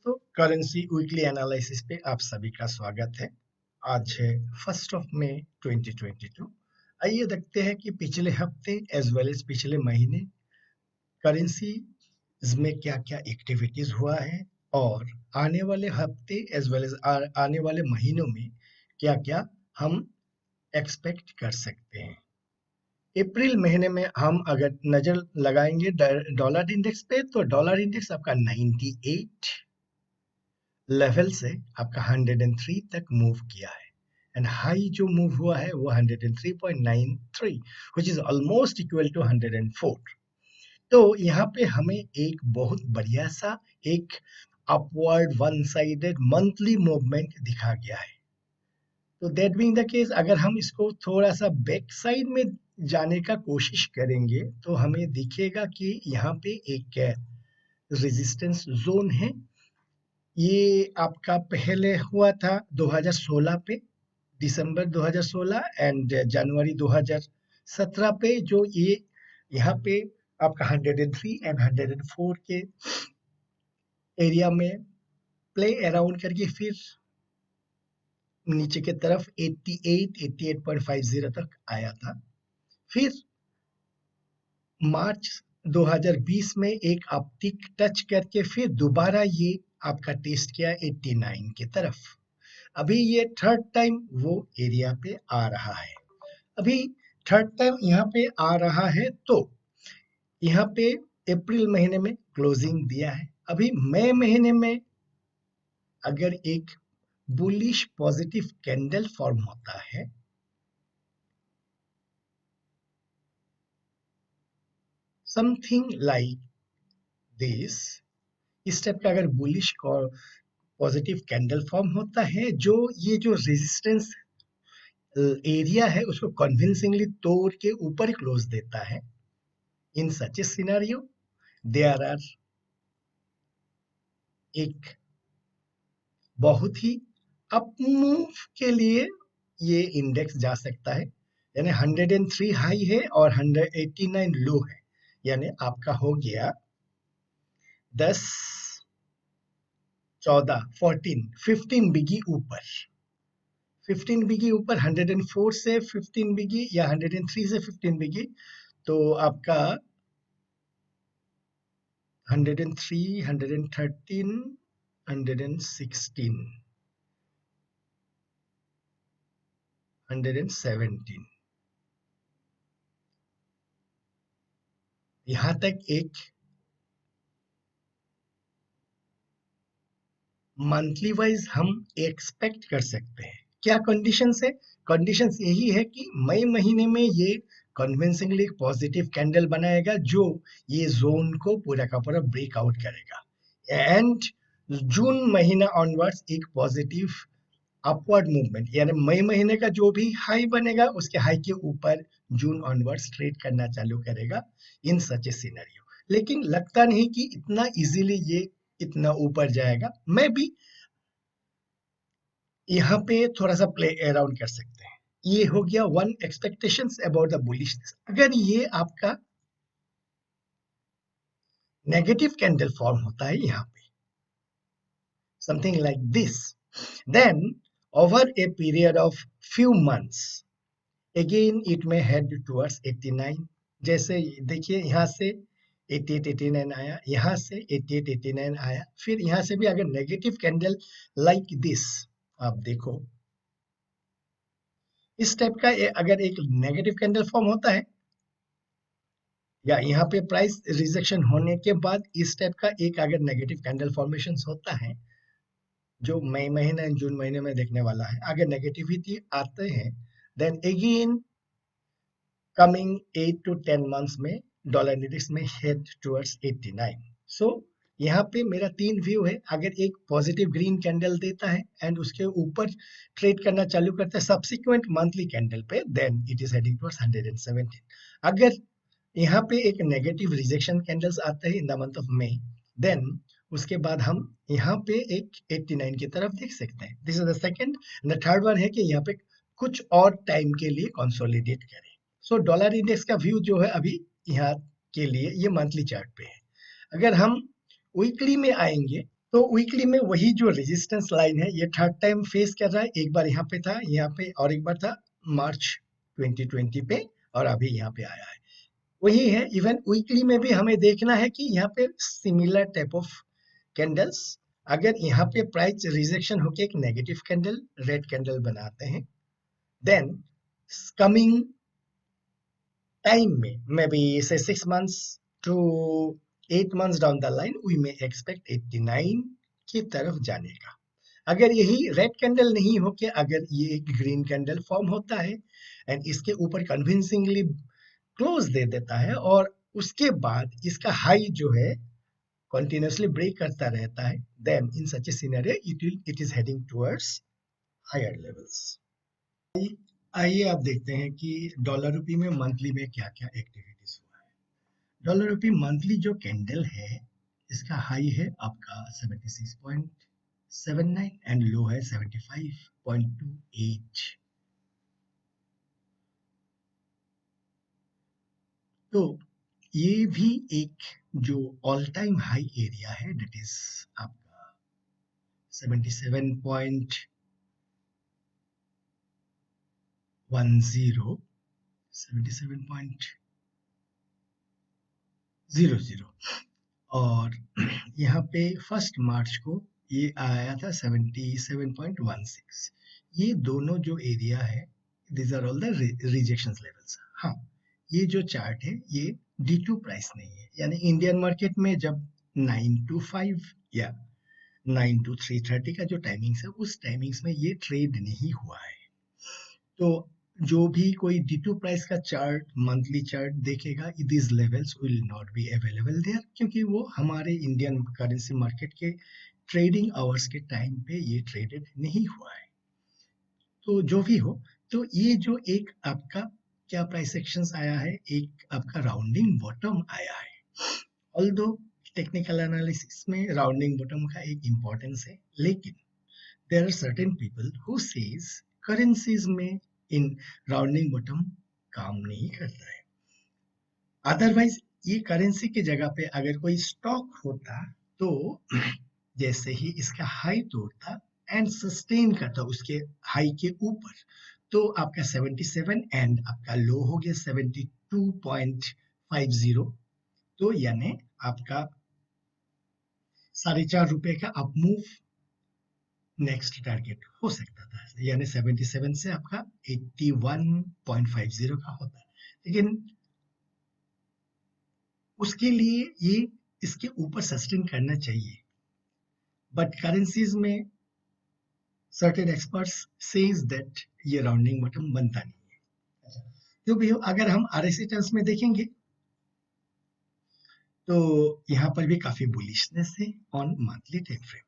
दोस्तों, currency weekly analysis पे आप सभी का स्वागत है। आज है 1 मई 2022। आइए देखते हैं कि पिछले हफ्ते एज वेल एज पिछले महीने करेंसी में क्या-क्या एक्टिविटीज हुआ है और आने वाले हफ्ते एज वेल एज आने वाले महीनों में क्या-क्या हम एक्सपेक्ट कर सकते हैं। अप्रैल महीने में हम अगर नजर लगाएंगे डॉलर इंडेक्स पे, तो डॉलर इंडेक्स आपका 98 लेवल से आपका 103 तक मूव किया है एंड हाई जो मूव हुआ है वो 103.93 which is almost equal to 104। तो यहाँ पे हमें एक बहुत बढ़िया सा एक upward one sided monthly movement दिखा गया है। तो दैट बीइंग द केस, अगर हम इसको थोड़ा सा बैक साइड में जाने का कोशिश करेंगे तो हमें दिखेगा कि यहाँ पे एक रेजिस्टेंस जोन है। ये आपका पहले हुआ था 2016 पे, दिसंबर 2016 एंड जनवरी 2017 पे, जो ये यहाँ पे आपका 103 एंड 104 के एरिया में प्ले अराउंड करके फिर नीचे की तरफ 88.50 तक आया था। फिर मार्च 2020 में एक अपटिक टच करके फिर दोबारा ये आपका टेस्ट किया 89 की तरफ। अभी ये थर्ड टाइम वो एरिया पे आ रहा है। अभी थर्ड टाइम यहाँ पे आ रहा है, तो यहाँ पे अप्रैल महीने में क्लोजिंग दिया है। अभी मई महीने में अगर एक बुलिश पॉजिटिव कैंडल फॉर्म होता है, समथिंग लाइक दिस, इस टाइप का अगर बुलिश पॉजिटिव कैंडल फॉर्म होता है, जो ये जो रेजिस्टेंस एरिया है उसको कन्विंसिंगली तोड़ के ऊपर क्लोज देता है, इन सच ए सिनेरियो देयर आर एक बहुत ही अप मूव के लिए ये इंडेक्स जा सकता है। यानी 103 हाई है और 189 लो है, यानी आपका हो गया 10 14 14 15 बिगी ऊपर, 15 बिगी ऊपर 104 से 15 बिगी या 103 से 15 बिगी, तो आपका 103 113 116 117 यहां तक एक मंथली वाइज हम एक्सपेक्ट कर सकते हैं। क्या कंडीशंस है? कंडीशंस यही है कि मई महीने में ये कन्विंसिंगली पॉजिटिव कैंडल बनाएगा, जो ये जोन को पूरा का पूरा ब्रेकआउट करेगा एंड जून महीना ऑनवर्ड्स एक पॉजिटिव अपवर्ड मूवमेंट, यानी मई महीने का जो भी हाई बनेगा उसके हाई के ऊपर जून ऑनवर्ड्स ट्रेड करना चालू करेगा इन सच ए सिनेरियो। लेकिन लगता नहीं कि इतना इजीली ये इतना ऊपर जाएगा। मैं भी यहाँ पे थोड़ा सा प्ले अराउंड कर सकते हैं। ये हो गया one expectations about the bullishness. अगर ये आपका नेगेटिव कैंडल फॉर्म होता है यहाँ पे, something like this, then over a period of few months again it में हेड टुवर्ड्स 89। जैसे देखिए यहाँ से 88 89 आया, यहाँ से 88 89 आया, फिर यहाँ से भी अगर नेगेटिव कैंडल लाइक दिस आप देखो, इस टाइप का अगर एक नेगेटिव कैंडल फॉर्म होता है या यहाँ पे प्राइस रिजेक्शन होने के बाद इस टाइप का एक अगर नेगेटिव कैंडल फॉर्मेशन होता है, जो मई महीने जून महीने में देखने वाला है, अगर नेगेटिविटी आते हैं, then again coming 8 to 10 months में डॉलर इंडेक्स में हेड टुवर्ड्स 89। सो यहाँ पे मेरा 3 व्यू है। अगर एक पॉजिटिव ग्रीन कैंडल देता है एंड उसके ऊपर ट्रेड करना चालू करता है सब्सिक्वेंट मंथली कैंडल पे, then it is heading towards 117। अगर यहाँ पे एक नेगेटिव रिजेक्शन कैंडल्स आते हैं in the month of May, then उसके बाद हम यहाँ पे एक 89 की तरफ देख सकते हैं। This is the second. The third one है कि यहाँ पे कुछ और टाइम के लिए कंसोलिडेट करें। सो डॉलर इंडेक्स का व्यू जो है अभी यहाँ के लिए ये मंथली चार्ट पे है। अगर हम वीकली में आएंगे तो वीकली में वही जो रेजिस्टेंस लाइन है ये थर्ड टाइम फेस कर रहा है। एक बार यहाँ पे था, यहाँ पे, और एक बार था मार्च 2020 पे, और अभी यहाँ पे आया है। वही है, इवन वीकली में भी हमें देखना है कि यहाँ पे सिमिलर टाइप ऑफ कैंडल्स, अगर यहाँ पे प्राइस रिजेक्शन होके एक नेगेटिव कैंडल, रेड कैंडल बनाते हैं, देन कमिंग टाइम में मे बी से 6 months to 8 months down the line we may expect 89 की तरफ जाने का। अगर यही रेड कैंडल नहीं हो के अगर ये एक ग्रीन कैंडल फॉर्म होता है एंड इसके ऊपर कन्विंसिंगली क्लोज दे देता है, और उसके बाद इसका हाई जो है continuously ब्रेक करता रहता है, then in such a scenario it is heading towards higher levels। आइए आप देखते हैं कि डॉलर रुपी में मंथली में क्या क्या एक्टिविटीज हुआ है। डॉलर रुपी मंथली जो कैंडल है इसका हाई है आपका 76.79 एंड लो है 75.28। तो ये भी एक जो ऑल टाइम हाई एरिया है, डेट इज आपका 77.10 77.00, और यहाँ पे 1 मार्च को ये आया था 77.16। ये दोनों जो एरिया है, these are all the rejection levels. हाँ, ये जो चार्ट है ये D2 प्राइस नहीं है, यानी इंडियन मार्केट में जब 9 to 5 या 9 to 3:30 का जो टाइमिंग्स है, उस टाइमिंग्स में ये ट्रेड नहीं हुआ है। तो जो भी कोई D2 प्राइस का चार्ट, मंथली चार्ट देखेगा, these levels will not be available there, क्योंकि वो हमारे इंडियन करेंसी मार्केट के ट्रेडिंग आवर्स के टाइम पे ये ट्रेडेड नहीं हुआ है। तो जो भी हो, तो ये जो एक आपका क्या प्राइस एक्शंस आया है, एक आपका राउंडिंग बॉटम आया है। ऑल्दो टेक्निकल एनालिसिस में राउंडिंग बॉटम का एक इम्पोर्टेंस है, लेकिन there are certain people who says currencies में इन राउंडिंग बॉटम काम नहीं करता है। अदरवाइज ये करेंसी की जगह पे अगर कोई स्टॉक होता तो जैसे ही इसका हाई तोड़ता एंड सस्टेन करता उसके हाई के ऊपर, तो आपका 77 एंड आपका लो हो गया 72.50, तो यानी आपका ₹4.5 का अप मूव नेक्स्ट टारगेट हो सकता था, यानी 77 से आपका 81.50 का होता। लेकिन उसके लिए ये इसके ऊपर सस्टेन करना चाहिए, बट करेंसीज में सर्टेन एक्सपर्ट्स सेज दैट ये राउंडिंग बॉटम बनता नहीं है। जो भी हो, अगर हम आरएसआई टर्म्स में देखेंगे तो यहाँ पर भी काफी बुलिशनेस है ऑन मंथली टाइम फ्रेम।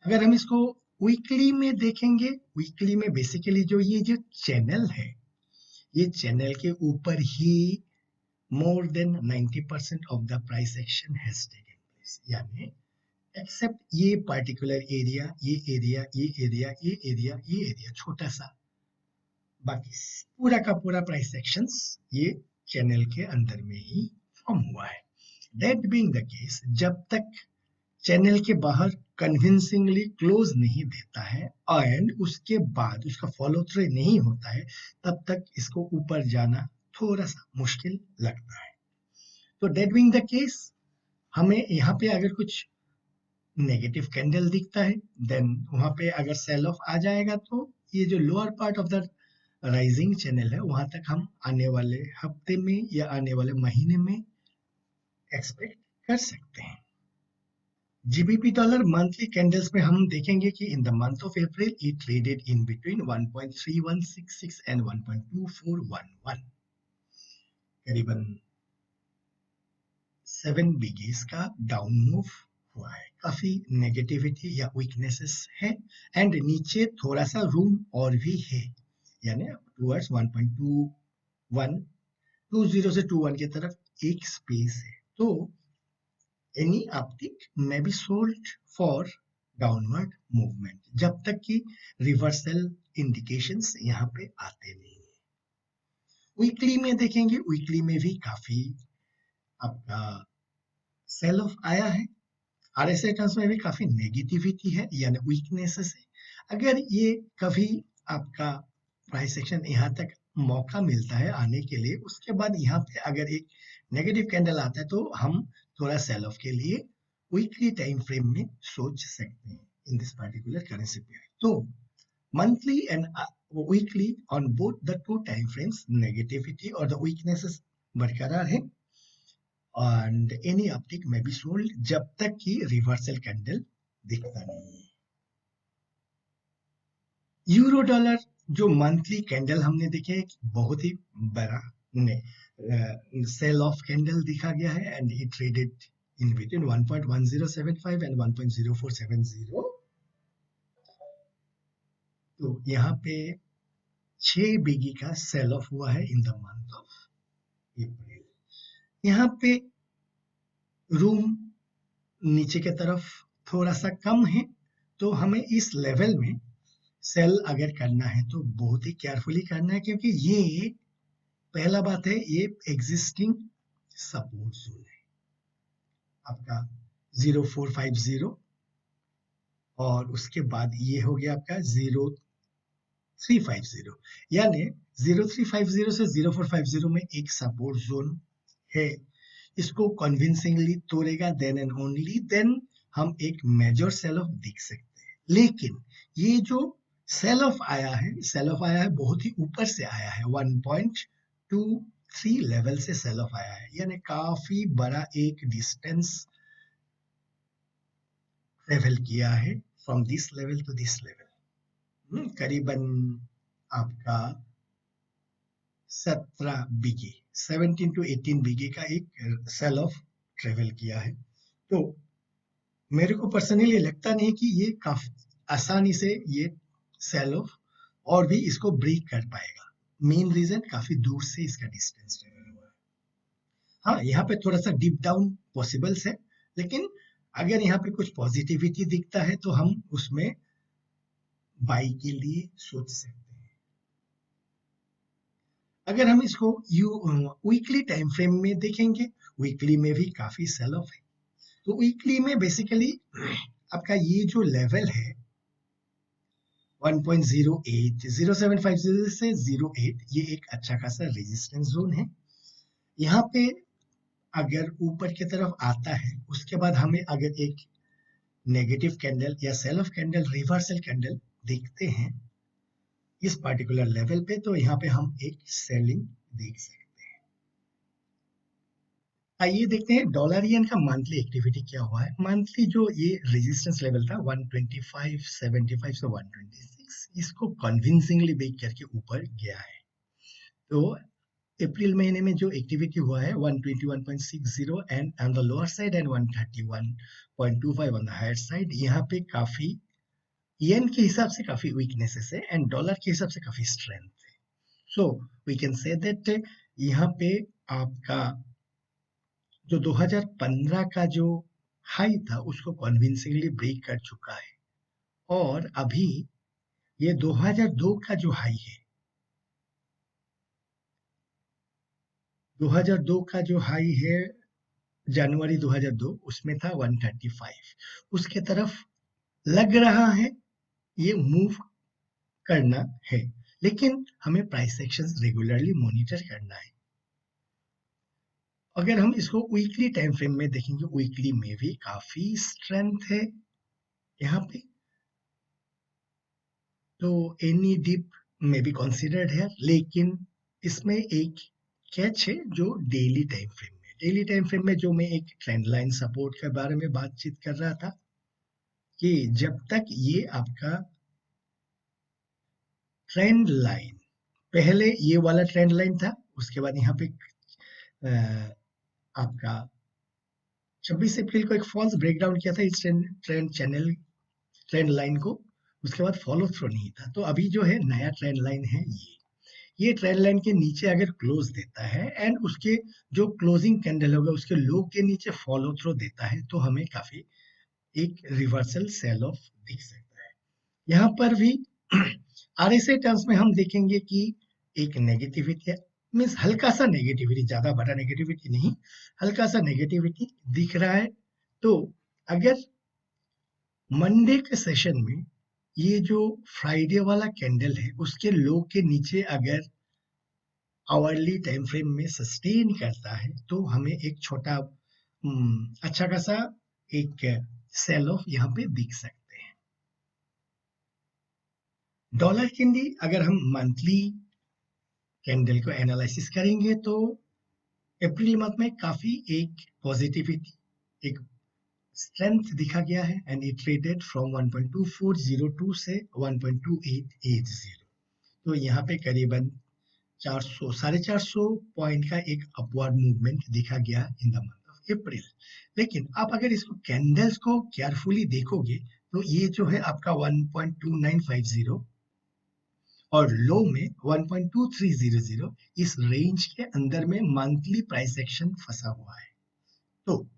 अगर हम इसको वीकली में देखेंगे, वीकली में बेसिकली ये जो चैनल है, ये चैनल के ऊपर ही more than 90% of the price action has taken place, यानी एक्सेप्ट ये पर्टिकुलर एरिया, ये एरिया, ये एरिया, ये एरिया, ये एरिया छोटा सा, बाकी पूरा का पूरा प्राइस एक्शंस ये चैनल के अंदर में ही फॉर्म हुआ है। दैट बीइंग द केस, जब तक चैनल के बाहर कन्विंसिंगली क्लोज नहीं देता है एंड उसके बाद उसका फॉलो थ्रू नहीं होता है, तब तक इसको ऊपर जाना थोड़ा सा मुश्किल लगता है। तो दैट बीइंग द केस, हमें यहाँ पे अगर कुछ नेगेटिव कैंडल दिखता है, देन वहां पे अगर सेल ऑफ आ जाएगा तो ये जो lower part of the rising channel है वहां तक हम आने वाले हफ्ते में या आने वाले महीने में एक्सपेक्ट कर सकते हैं। जीबीपी डॉलर मंथली कैंडल्स में हम देखेंगे कि इन the month of April it traded in between 1.3166 and 1.2411, करीबन 7 बिगेस का डाउन मूव हुआ है। काफी नेगेटिविटी या वीकनेसेस है एंड नीचे थोड़ा सा रूम और भी है, यानी टुवर्ड्स 1.2120 से 21 की तरफ एक स्पेस है। तो any uptick may be sold for downward movement जब तक कि रिवर्सल इंडिकेशंस यहाँ पे आते नहीं है। वीकली में देखेंगे, वीकली में भी काफी आपका सेल ऑफ आया है। RSI टर्म्स में भी काफी नेगेटिविटी है यानी वीकनेसेस है। अगर ये कभी आपका प्राइस एक्शन यहाँ तक मौका मिलता है आने के लिए, उसके बाद यहाँ पे अगर एक नेगेटिव कैंडल आता है तो हम थोड़ा सेल ऑफ के लिए वीकली टाइम फ्रेम में सोच सकते हैं in this particular currency pair. तो monthly and weekly on both the two time frames negativity or the weaknesses बरकरार है and any uptick may be sold जब तक कि रिवर्सल कैंडल दिखता नहीं है। यूरो डॉलर जो मंथली कैंडल हमने देखे बहुत ही बड़ा सेल ऑफ कैंडल दिखा गया है and it traded in between 1.1075 and 1.0470। तो यहाँ पे 6 बिगी का सेल ऑफ हुआ है in the month of April. यहाँ पे रूम नीचे के तरफ थोड़ा सा कम है, तो हमें इस लेवल में सेल अगर करना है तो बहुत ही केयरफुली करना है, क्योंकि ये पहला बात है ये एग्जिस्टिंग सपोर्ट जोन है आपका 0450 और उसके बाद ये हो गया आपका 0350 यानी 0350 से 0450 में एक सपोर्ट जोन है। इसको कन्विंसिंगली तोड़ेगा देन एंड ओनली देन हम एक मेजर सेल ऑफ देख सकते हैं। लेकिन ये जो सेल ऑफ आया है बहुत ही ऊपर से आया है, 1.23 लेवल से सेल ऑफ आया है, यानी काफी बड़ा एक डिस्टेंस ट्रेवल किया है from this level to this level. करीबन आपका 17 बीघे 17 to 18 बीघे का एक सेल ऑफ ट्रेवल किया है। तो मेरे को पर्सनली लगता नहीं कि ये काफी आसानी से ये सेल ऑफ और भी इसको ब्रेक कर पाएगा। मेन रीजन काफी दूर से इसका डिस्टेंस ट्रेवल हुआ है। हाँ, यहाँ पे थोड़ा सा डीप डाउन पॉसिबल्स है, लेकिन अगर यहाँ पे कुछ पॉजिटिविटी दिखता है तो हम उसमें बाई के लिए सोच सकते हैं। अगर हम इसको वीकली टाइम फ्रेम में देखेंगे, वीकली में भी काफी सेल ऑफ है। तो वीकली में बेसिकली आपका ये जो लेवल है 1.08 0750 से 08 ये एक अच्छा खासा रेजिस्टेंस जोन है। यहाँ पे अगर ऊपर की तरफ आता है उसके बाद हमें अगर एक नेगेटिव कैंडल या sell off candle reversal candle देखते हैं इस पर्टिकुलर लेवल पे, तो यहाँ पे हम एक सेलिंग देख सकते हैं। आइए देखते हैं डॉलर येन का मंथली एक्टिविटी क्या हुआ है। मंथली जो ये रेजिस्टेंस लेवल था 125.75 से 126, इसको कन्विंसिंगली ब्रेक करके ऊपर गया है। तो अप्रैल महीने में जो एक्टिविटी हुआ है 121.60 and on the lower side and 131.25 on the higher side. यहाँ पे काफी येन के हिसाब से काफी वीकनेसेस है एंड डॉलर के हिसाब से काफी स्ट्रेंथ है। So we can say that यहाँ पे आपका जो 2015 का जो हाई था उसको कन्विंसिंगली ब्रेक कर चुका है और अभी ये 2002 का जो हाई है 2002 का जो हाई है जनवरी 2002 उसमें था 135, उसके तरफ लग रहा है ये मूव करना है, लेकिन हमें प्राइस एक्शंस रेगुलरली मॉनिटर करना है। अगर हम इसको वीकली टाइम फ्रेम में देखेंगे, वीकली में भी काफी स्ट्रेंथ है यहाँ पे, तो एनी डिप में बी कंसीडर्ड है, लेकिन इसमें एक कैच है जो डेली टाइम फ्रेम में जो मैं एक ट्रेंड लाइन सपोर्ट के बारे में बातचीत कर रहा था कि जब तक ये आपका ट्रेंड लाइन, पहले ये वाला ट्रेंड लाइन था, उसके बाद यहाँ पे आपका 26 अप्रैल को एक फॉल्स ब्रेकडाउन किया था इस ट्रेंड लाइन को, उसके बाद फॉलो थ्रू नहीं था। तो अभी जो है नया ट्रेंड लाइन है ये ट्रेंड लाइन के नीचे अगर क्लोज देता है एंड उसके जो क्लोजिंग कैंडल होगा उसके लो के नीचे फॉलो थ्रू देता है तो हमें काफी एक रिवर्सल सेल ऑफ दिख सकता है। यहाँ पर भी RSI टर्म्स में हम देखेंगे कि एक नेगेटिविटी मीन्स हल्का सा नेगेटिविटी, ज्यादा बड़ा नेगेटिविटी नहीं, हल्का सा नेगेटिविटी दिख रहा है। तो अगर मंडे के सेशन में ये जो फ्राइडे वाला कैंडल है उसके लो के नीचे अगर आवरली टाइम फ्रेम में सस्टेन करता है तो हमें एक छोटा अच्छा खासा एक सेल ऑफ यहाँ पे दिख सकते हैं। डॉलर कैंडी अगर हम मंथली कैंडल को एनालिसिस करेंगे तो अप्रैल मंथ में काफी एक पॉजिटिविटी, एक स्ट्रेंथ दिखा गया है एंड इट ट्रेडेड फ्रॉम 1.2402 से 1.2880। तो यहाँ पे करीबन 400 450 पॉइंट का एक अपवर्ड मूवमेंट दिखा गया इन द मंथ ऑफ अप्रैल। लेकिन आप अगर इसको कैंडल्स को केयरफुली देखोगे तो ये जो है आपका 1.2950 और लो में 1.2300 इस रेंज के अंदर में मंथली प्राइस एक्शन फंसा हुआ है। तो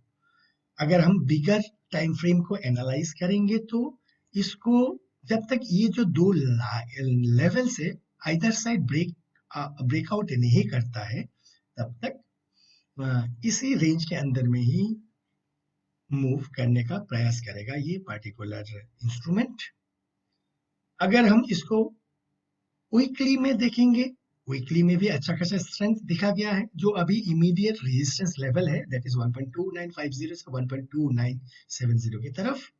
अगर हम बिगर टाइम फ्रेम को एनालाइज करेंगे तो इसको जब तक ये जो दो लेवल से आइदर साइड ब्रेकआउट नहीं करता है तब तक इसी रेंज के अंदर में ही मूव करने का प्रयास करेगा ये पर्टिकुलर इंस्ट्रूमेंट। अगर हम इसको वीकली में देखेंगे, वीकली में भी अच्छा खासा स्ट्रेंथ दिखा गया है। जो अभी इमीडिएट रेजिस्टेंस लेवल है दैट इज 1.2950 से 1.2970 की तरफ।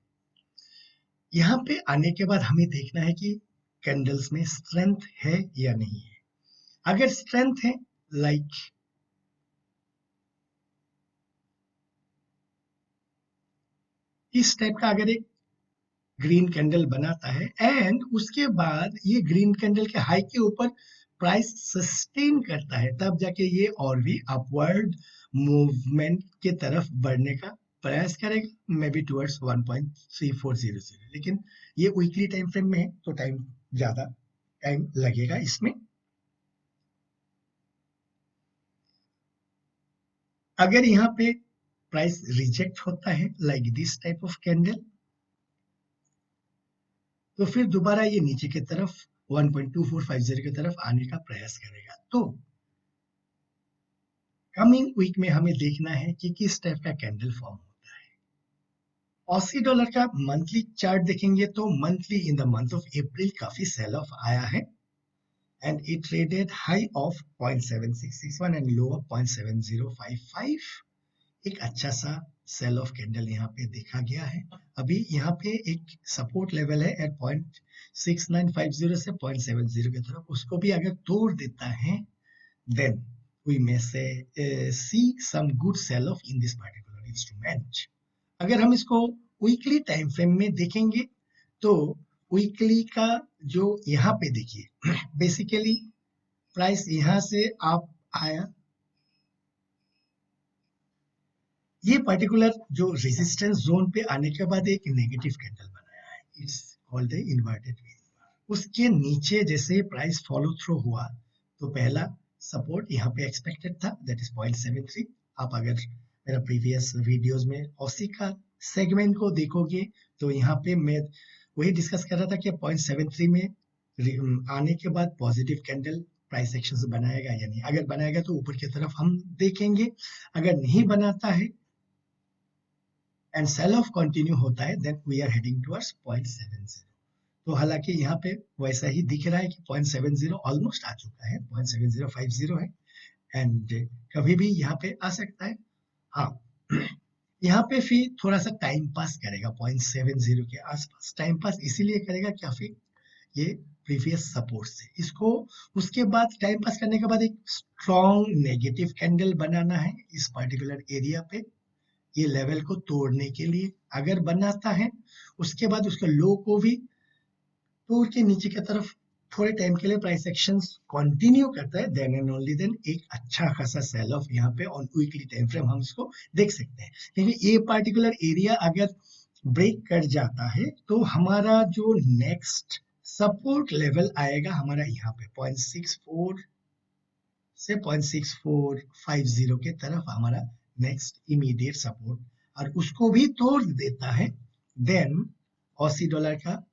यहाँ पे आने के बाद हमें देखना है कि कैंडल्स में स्ट्रेंथ है या नहीं है। अगर स्ट्रेंथ है लाइक इस टाइप का अगर एक ग्रीन कैंडल बनाता है एंड उसके बाद ये ग्रीन कैंडल के हाई के ऊपर प्राइस सस्टेन करता है तब जाके ये और भी अपवर्ड मूवमेंट के तरफ बढ़ने का प्रयास करेगा मे बी टुवर्ड्स 1.3400। लेकिन ये वीकली टाइम फ्रेम में है तो ज्यादा टाइम लगेगा इसमें। अगर यहाँ पे प्राइस रिजेक्ट होता है like this type of candle तो फिर दोबारा ये नीचे की तरफ 1.2450 की तरफ आने का प्रयास करेगा। तो कमिंग वीक में हमें देखना है कि किस टाइप का कैंडल फॉर्म होता है। ऑसी डॉलर का मंथली चार्ट देखेंगे तो monthly in the month of April काफी सेल ऑफ आया है and it traded high of 0.7661 and low of 0.7055। एक अच्छा सा सेल ऑफ कैंडल यहाँ पे देखा गया है। अभी यहाँ पे एक सपोर्ट लेवल है एट 0.6950 से 0.70 की तरफ, उसको भी अगर तोड़ देता है then we may say see some good sell off in this particular instrument। अगर हम इसको वीकली टाइम फ्रेम में देखेंगे तो वीकली का जो यहाँ पे देखिए बेसिकली प्राइस यहाँ से आप आया, ये पर्टिकुलर जो रेजिस्टेंस जोन पे आने के बाद एक नेगेटिव कैंडल बनाया है, it's called the inverted we. उसके नीचे जैसे प्राइस फॉलो थ्रू हुआ तो पहला सपोर्ट यहाँ पे एक्सपेक्टेड था दैट इज 0.73। आप अगर मेरा प्रीवियस वीडियोस में ऑसी का सेगमेंट को देखोगे तो यहाँ पे मैं वही डिस्कस कर रहा था कि 0.73 में आने के बाद पॉजिटिव कैंडल प्राइस एक्शन से बनाएगा या नहीं। अगर बनाएगा तो ऊपर की तरफ हम देखेंगे, अगर नहीं बनाता है एंड सेल ऑफ कंटिन्यू होता है then we are heading towards 0.70। तो हालांकि यहाँ पे वैसा ही दिख रहा है कि 0.70 ऑलमोस्ट आ चुका है, 0.7050 है एंड कभी भी यहाँ पे आ सकता है। हाँ यहाँ पे फिर थोड़ा सा टाइम पास करेगा 0.70 के आसपास। टाइम पास इसीलिए करेगा क्या फिर ये प्रीवियस सपोर्ट से इसको उसके बाद टाइम पास करने के बाद एक स्ट्रॉन्ग नेगेटिव कैंडल बनाना है इस पर्टिकुलर एरिया पे ये लेवल को तोड़ने के लिए। अगर बनाता है उसके बाद उसके लो को भी तोड़ के नीचे की तरफ थोड़े टाइम के लिए प्राइस एक्शंस कंटिन्यू करता है देन एंड ओनली देन एक अच्छा खासा सेल ऑफ यहाँ पे ऑन वीकली टाइम फ्रेम हम इसको देख सकते हैं। क्योंकि ये पर्टिकुलर एरिया अगर ब्रेक कर जाता है तो हमारा जो नेक्स्ट सपोर्ट लेवल आएगा हमारा यहाँ पे 0.64 से 0.6450 के तरफ हमारा नेक्स्ट इमीडिएट सपोर्ट, और उसको भी तोड़ देता है देन ऑसी डॉलर का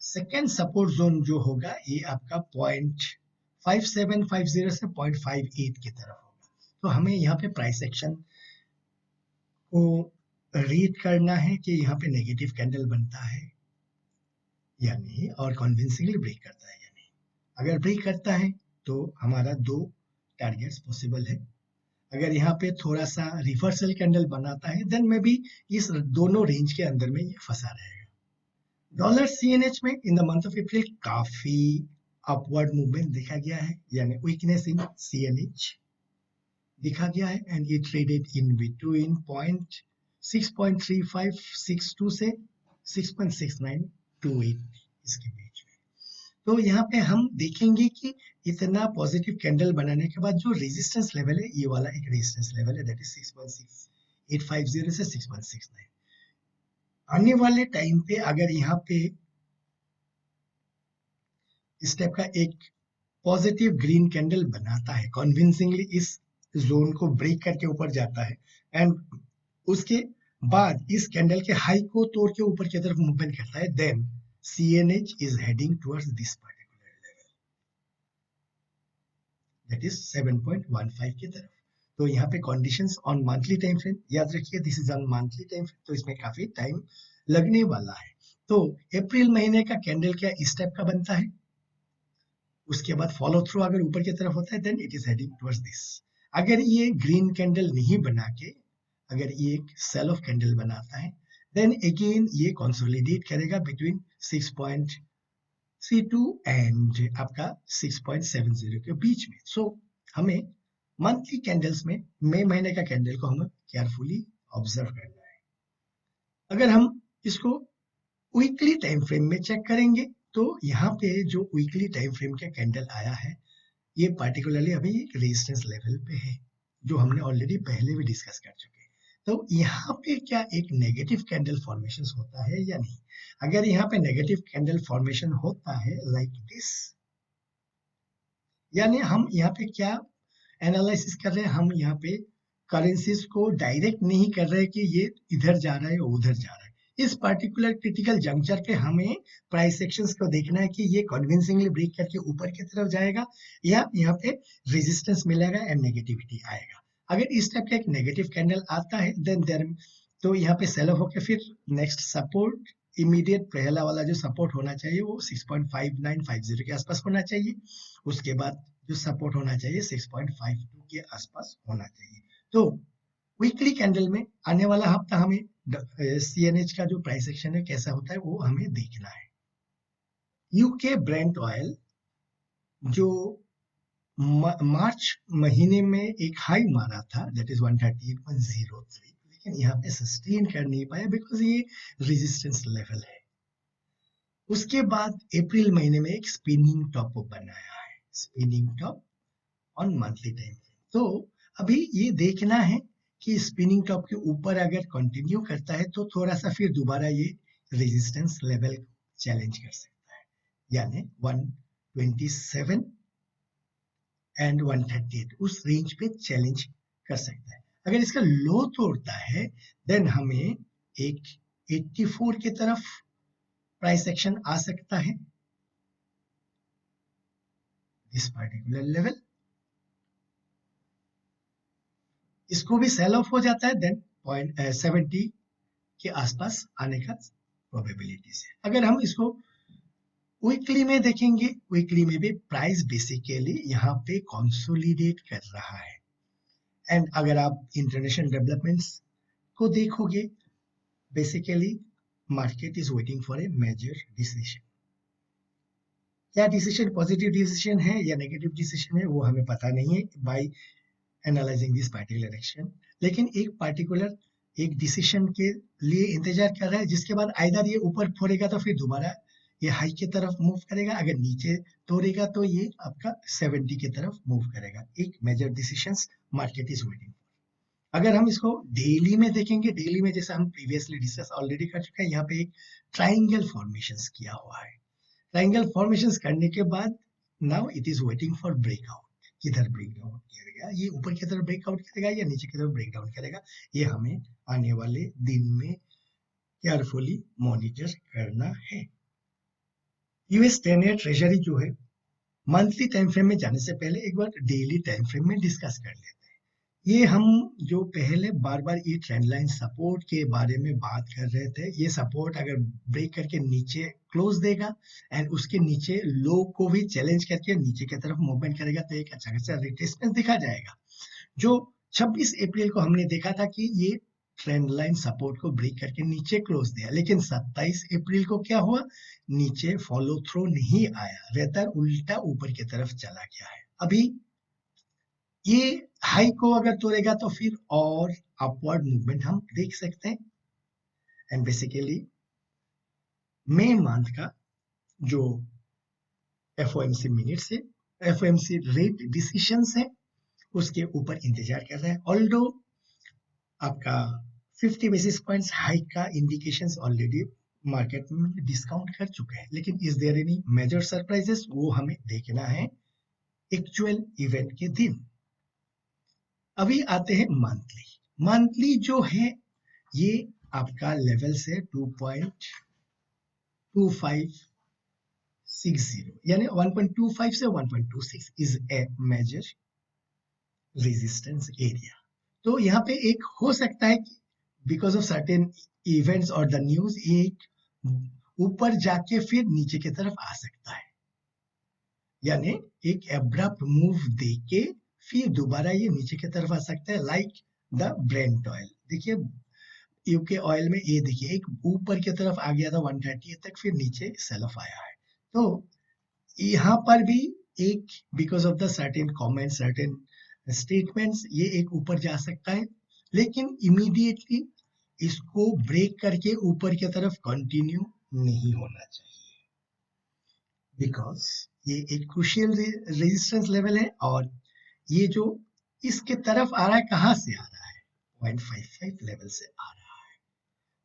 सेकेंड सपोर्ट जोन जो होगा ये आपका 0.5750 से 0.58 की तरफ होगा। तो हमें यहाँ पे प्राइस एक्शन को रीड करना है कि यहाँ पे नेगेटिव कैंडल बनता है या नहीं और कन्विंसिंगली ब्रेक करता है या नहीं। अगर ब्रेक करता है तो हमारा 2 टारगेट्स पॉसिबल है। अगर यहाँ पे थोड़ा सा रिवर्सल कैंडल बनाता है देन मे बी इस दोनों रेंज के अंदर में ये फंसा रहेगा। डॉलर सीएनएच में इन द मंथ ऑफ अप्रैल काफी अपवर्ड मूवमेंट देखा गया है, यानी वीकनेस इन सीएनएच दिखा गया है एंड ये ट्रेडेड इन बिटवीन 6.3562 से 6.6928 इसके बीच में। तो यहाँ पे हम देखेंगे कि इतना पॉजिटिव कैंडल बनाने के बाद जो रेजिस्टेंस लेवल है, ये वाला एक रेजिस्टेंस लेवल है, दैट इज 6.6850 से 6.69। आने वाले टाइम पे अगर यहाँ पे इस टाइप का एक पॉजिटिव ग्रीन कैंडल बनाता है, कन्विंसिंगली इस जोन को ब्रेक करके ऊपर जाता है एंड उसके बाद इस कैंडल के हाई को तोड़ के ऊपर की तरफ मूवमेंट करता है, then CNH is heading towards this particular level, that is 7.15 की तरफ। तो यहाँ पे conditions on monthly time frame याद रखिए, this is on monthly time frame, तो इसमें काफी टाइम लगने वाला है। तो अप्रैल महीने का कैंडल क्या इस टाइप का बनता है, उसके बाद फॉलो थ्रू अगर ऊपर की तरफ होता है then it is heading towards this. अगर ये ग्रीन कैंडल नहीं बना के अगर ये एक सेल ऑफ कैंडल बनाता है देन अगेन ये कंसोलिडेट करेगा बिटवीन 6.32 एंड आपका 6.70 के बीच में। सो हमें मंथली कैंडल्स में मई महीने का कैंडल को हमें केयरफुली ऑब्जर्व करना है। अगर हम इसको वीकली टाइम फ्रेम में चेक करेंगे तो यहाँ पे जो वीकली टाइम फ्रेम का कैंडल आया है ये पार्टिकुलरली अभी एक रेजिस्टेंस लेवल पे है, जो हमने ऑलरेडी पहले भी डिस्कस कर चुके हैं। तो यहाँ पे क्या एक नेगेटिव कैंडल फॉर्मेशन होता है या नहीं? अगर यहाँ पे नेगेटिव कैंडल फॉर्मेशन होता है लाइक दिस, यानी हम यहाँ पे क्या एनालिसिस कर रहे हैं, हम यहाँ पे करेंसीज को डायरेक्ट नहीं कर रहे कि ये इधर जा रहा है और उधर जा रहा है। इस पर्टिकुलर क्रिटिकल जंक्चर पे हमें प्राइस एक्शंस को देखना है कि ये कन्विंसिंगली ब्रेक करके ऊपर की तरफ जाएगा या यहाँ पे रेजिस्टेंस मिलेगा एंड नेगेटिविटी आएगा। अगर इस टाइप का एक नेगेटिव कैंडल आता है देन तो यहाँ पे सेल ऑफ होकर फिर नेक्स्ट सपोर्ट इमीडिएट पहला वाला जो सपोर्ट होना चाहिए वो 6.5950 के आसपास होना चाहिए। उसके बाद जो सपोर्ट होना चाहिए 6.52 के आसपास होना चाहिए। तो वीकली कैंडल में आने वाला हफ्ता हमें CNH का जो प्राइस एक्शन है कैसा होता है वो हमें देखना है। यूके ब्रेंट ऑयल जो मार्च महीने में एक हाई मारा था दैट इज 138.03, लेकिन यहाँ पे सस्टेन कर नहीं पाया बिकॉज ये रेजिस्टेंस लेवल है। उसके बाद अप्रैल महीने में एक स्पिनिंग टॉप बनाया है, spinning top on monthly time. तो अभी ये देखना है कि स्पिनिंग टॉप के ऊपर अगर कंटिन्यू करता है तो थोड़ा सा फिर दोबारा ये रेजिस्टेंस लेवल चैलेंज कर सकता है, यानी 127 एंड 138 उस रेंज पे चैलेंज कर सकता है। अगर इसका लो तोड़ता है देन हमें एक 84 की तरफ प्राइस एक्शन आ सकता है, दिस पर्टिकुलर लेवल। इसको भी सेल ऑफ हो जाता है देन 0.70 के आसपास आने का प्रोबेबिलिटी है। अगर हम इसको वीकली में देखेंगे, वीकली में भी प्राइस बेसिकली यहाँ पे कंसोलिडेट कर रहा है एंड अगर आप इंटरनेशनल डेवलपमेंट्स को देखोगे basically market is waiting for a major decision. क्या डिसीजन पॉजिटिव डिसीजन है या नेगेटिव डिसीजन है वो हमें पता नहीं है by analysing this particular action, लेकिन एक पार्टिकुलर एक डिसीजन के लिए इंतजार कर रहा है जिसके बाद आइदर ये ऊपर फोड़ेगा तो फिर दोबारा ये हाई की तरफ मूव करेगा, अगर नीचे तोड़ेगा तो ये आपका 70 की तरफ मूव करेगा। एक major decisions market is waiting. अगर हम इसको डेली में देखेंगे, डेली में जैसे हम प्रीवियसली डिस्कस ऑलरेडी कर चुके हैं, यहाँ पे एक ट्राइंगल फॉर्मेशंस किया हुआ है। ट्राइंगल फॉर्मेशंस करने के बाद now it is waiting for breakout. किधर ब्रेकडाउन करेगा, ये ऊपर की तरफ ब्रेकआउट करेगा या नीचे की तरफ ब्रेकडाउन करेगा, ये हमें आने वाले दिन में केयरफुली मॉनिटर करना है। यूएस 10 ईयर ट्रेजरी जो है मंथली टाइम फ्रेम में जाने से पहले एक बार डेली टाइम फ्रेम में डिस्कस कर लेते हैं। ये हम जो पहले बार बार ये ट्रेंड लाइन सपोर्ट के बारे में बात कर रहे थे, ये सपोर्ट अगर ब्रेक करके नीचे क्लोज देगा एंड उसके नीचे लो को भी चैलेंज करके नीचे की तरफ मूवमेंट करेगा तो एक अच्छा खासा रिट्रेसमेंट दिखा जाएगा। जो 26 अप्रैल को हमने देखा था कि ये ट्रेंड लाइन सपोर्ट को ब्रेक करके नीचे क्लोज दिया, लेकिन 27 अप्रैल को क्या हुआ, नीचे फॉलो थ्रू नहीं आया, रेदर उल्टा ऊपर की तरफ चला गया है। अभी ये हाई को अगर तोड़ेगा तो फिर और अपवर्ड मूवमेंट हम देख सकते हैं। एंड बेसिकली मई मंथ का जो एफओएमसी मिनट्स है, एफओएमसी रेट डिसीजंस है, उसके ऊपर इंतजार कर रहे हैं। ऑल्दो आपका 50 बेसिस पॉइंट्स हाई का इंडिकेशंस ऑलरेडी मार्केट में डिस्काउंट कर चुके हैं, लेकिन is there any major surprises, वो हमें देखना है एक्चुअल इवेंट के दिन। अभी आते हैं मंथली। मंथली जो है ये आपका लेवल से 2.2560 यानी 1.25 से 1.26 is a major resistance area. तो यहाँ पे एक हो सकता है कि बिकॉज ऑफ सर्टेन इवेंट्स और द न्यूज एक ऊपर जाके फिर नीचे की तरफ आ सकता है, यानी एक एब्रप्ट मूव देके फिर दोबारा ये नीचे की तरफ आ सकता है, लाइक द ब्रेंट ऑयल। देखिए यूके ऑयल में ये देखिए एक ऊपर की तरफ आ गया था 130 तक, फिर नीचे सेल ऑफ आया है। तो यहाँ पर भी एक because of the certain comment, certain statements, ये एक ऊपर जा सकता है, लेकिन इमीडिएटली इसको ब्रेक करके ऊपर की तरफ कंटिन्यू नहीं होना चाहिए, बिकॉज ये एक क्रूशियल रेजिस्टेंस लेवल है और ये जो इसके तरफ आ रहा है, कहां से आ रहा है, 0.55 लेवल से आ रहा है।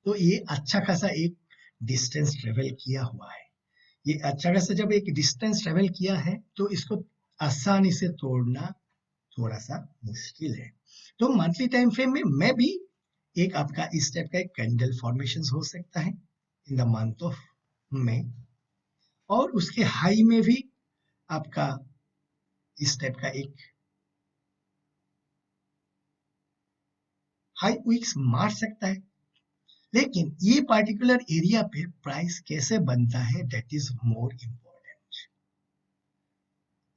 तो ये अच्छा खासा एक डिस्टेंस ट्रेवल किया हुआ है। ये अच्छा खासा जब एक डिस्टेंस ट्रेवल किया है तो इसको आसानी से तोड़ना थोड़ा सा मुश्किल है। तो मंथली टाइम फ्रेम में मैं भी एक आपका इस टाइप का एक कैंडल फॉर्मेशन हो सकता है in the month of May, और उसके हाई में भी आपका इस टाइप का एक हाई विक्स मार सकता है। लेकिन ये पार्टिकुलर एरिया पे प्राइस कैसे बनता है, that is more important.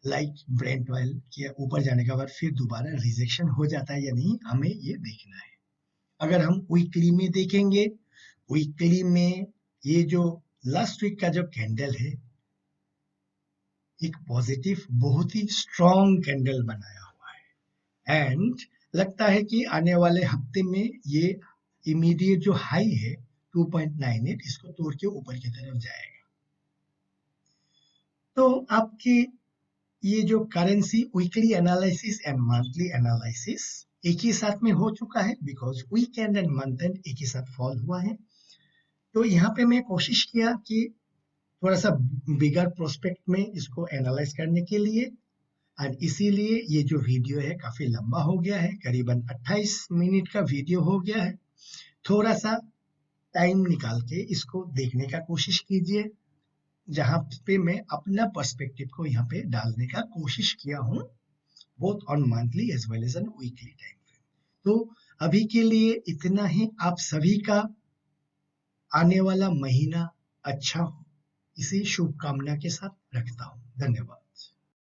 Like Brent oil के ऊपर जाने के बाद फिर दोबारा रिजेक्शन हो जाता है या नहीं, हमें ये देखना है। अगर हम वीकली में देखेंगे, वीकली में ये जो लास्ट वीक का जो कैंडल है, एक पॉजिटिव बहुत ही स्ट्रॉन्ग कैंडल बनाया हुआ है, एंड लगता है कि आने वाले हफ्ते में ये इमीडिएट जो हाई है 2.98 इसको तोड़ के ऊपर की तरफ जाएगा। तो आपके ये जो currency weekly analysis and monthly analysis एक ही साथ में हो चुका है, because weekend and month and एक ही साथ फॉल हुआ है। तो यहाँ पे मैं कोशिश किया कि थोड़ा सा बिगर प्रोस्पेक्ट में इसको एनालाइज करने के लिए, और इसीलिए ये जो वीडियो है काफी लंबा हो गया है, करीबन 28 मिनट का वीडियो हो गया है। थोड़ा सा टाइम निकाल के इसको देखने का कोशिश कीजिए, जहां पे मैं अपना पर्सपेक्टिव को यहाँ पे डालने का कोशिश किया हूँ, both on monthly as well as on weekly time frame. तो अभी के लिए इतना ही। आप सभी का आने वाला महीना अच्छा हो, इसी शुभकामना के साथ रखता हूँ। धन्यवाद।